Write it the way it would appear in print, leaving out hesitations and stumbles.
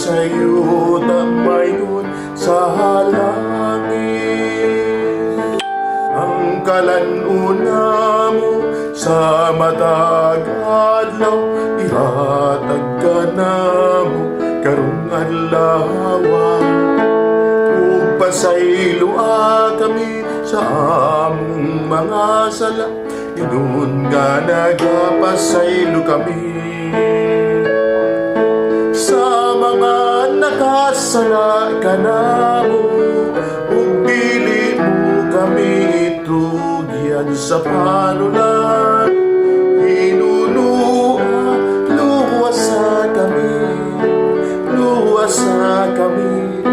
sa'yo tamayon sa langit. Ang kalanuna mo sa matag adlaw, ihatag ka na mo karong adlawa. Ug pasaylua kami sa among mga sala, inuon nga nagapasaylo kami. Sa mga nakasala ka na mo, ug dili mo kami itugyan sa panulan. Hinunua, luwasa kami, luwasa kami.